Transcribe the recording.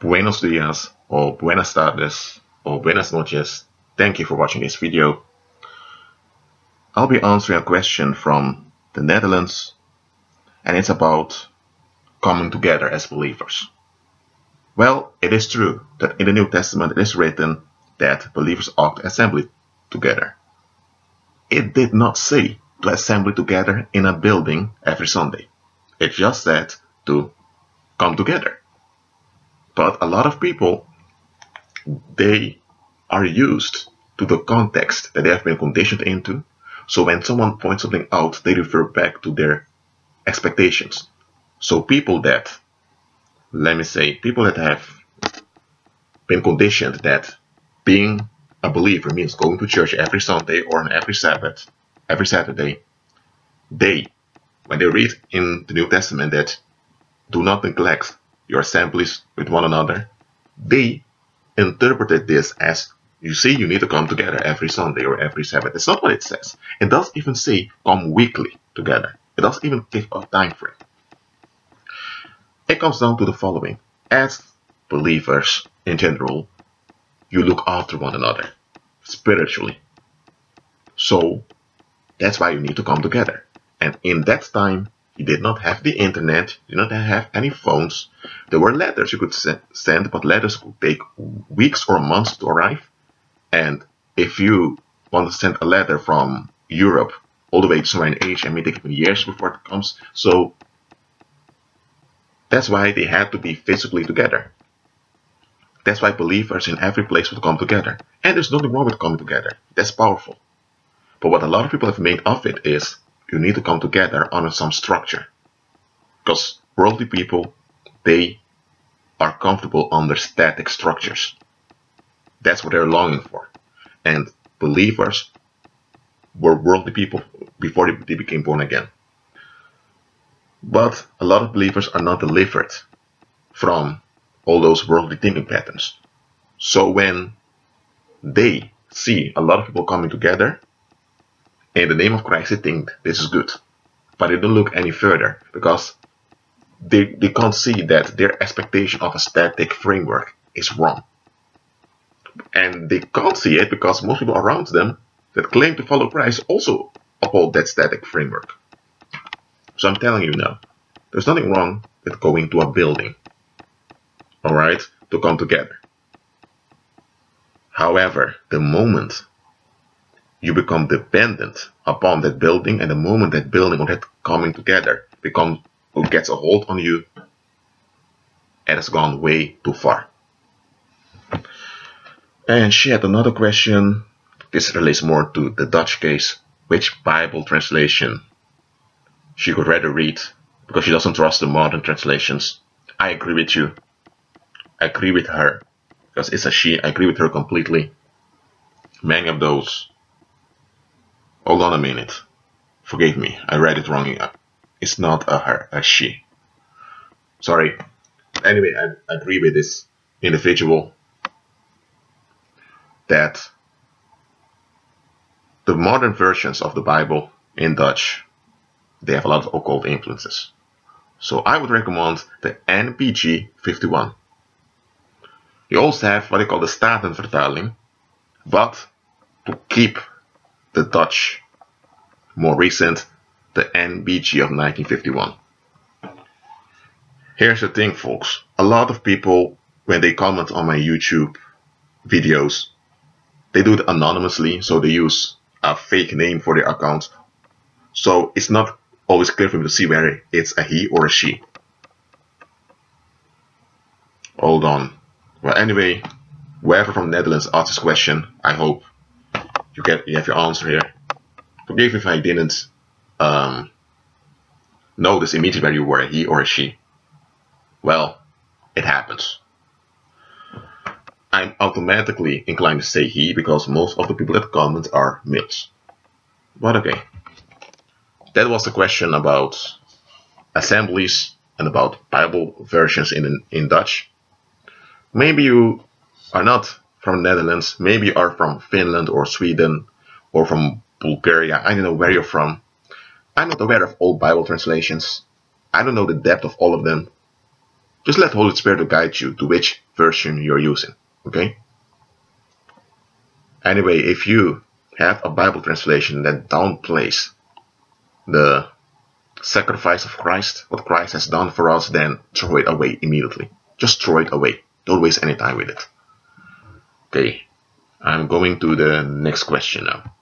Buenos dias, or buenas tardes, or buenas noches. Thank you for watching this video. I'll be answering a question from the Netherlands, and it's about coming together as believers. Well, it is true that in the New Testament it is written that believers ought to assemble together. It did not say to assemble together in a building every Sunday. It just said to come together. But a lot of people, they are used to the context that they have been conditioned into. So when someone points something out, they refer back to their expectations. So people that, people that have been conditioned that being a believer means going to church every Sunday or on every Sabbath, every Saturday, when they read in the New Testament that do not neglect your assemblies with one another, they interpreted this as, you see, you need to come together every Sunday or every Sabbath. It's not what it says. It doesn't even say come weekly together. It doesn't even give a time frame. It comes down to the following. As believers in general, you look after one another spiritually. So that's why you need to come together. And in that time, you did not have the internet, you did not have any phones. There were letters you could send, but letters could take weeks or months to arrive. And if you want to send a letter from Europe all the way to somewhere in Asia, it may take even years before it comes. So that's why they had to be physically together. That's why believers in every place would come together. And there's nothing wrong with coming together. That's powerful. But what a lot of people have made of it is you need to come together under some structure. Because worldly people, they are comfortable under static structures. That's what they're longing for. And believers were worldly people before they became born again. But a lot of believers are not delivered from all those worldly thinking patterns. So when they see a lot of people coming together, in the name of Christ, they think this is good. But they don't look any further because they can't see that their expectation of a static framework is wrong. And they can't see it because most people around them that claim to follow Christ also uphold that static framework. So I'm telling you now, there's nothing wrong with going to a building, alright, to come together. However, the moment you become dependent upon that building, and the moment that building or that coming together gets a hold on you, it has gone way too far. And she had another question. This relates more to the Dutch case. Which Bible translation she could rather read because she doesn't trust the modern translations. I agree with you. I agree with her because it's a she. I agree with her completely. Many of those. Hold on a minute. Forgive me. I read it wrong. It's not a her, a she. Sorry. Anyway, I agree with this individual that the modern versions of the Bible in Dutch, they have a lot of occult influences. So I would recommend the NPG 51. You also have what they call the Statenvertaling, but to keep the Dutch more recent, the NBG of 1951. Here's the thing, folks. A lot of people, when they comment on my YouTube videos, they do it anonymously, so they use a fake name for their account. So it's not always clear for me to see whether it's a he or a she. Hold on. Well, anyway, whoever from the Netherlands asked this question, I hope you have your answer here. Forgive me if I didn't notice immediately whether you were a he or a she. Well, it happens. I'm automatically inclined to say he because most of the people that comment are males. But okay. That was the question about assemblies and about Bible versions in Dutch. Maybe you are not from the Netherlands. Maybe you are from Finland or Sweden or from Bulgaria. I don't know where you're from. I'm not aware of all Bible translations. I don't know the depth of all of them. Just let Holy Spirit to guide you to which version you're using, okay? Anyway, if you have a Bible translation that downplays the sacrifice of Christ, what Christ has done for us, then throw it away immediately. Just throw it away. Don't waste any time with it. Okay, I'm going to the next question now.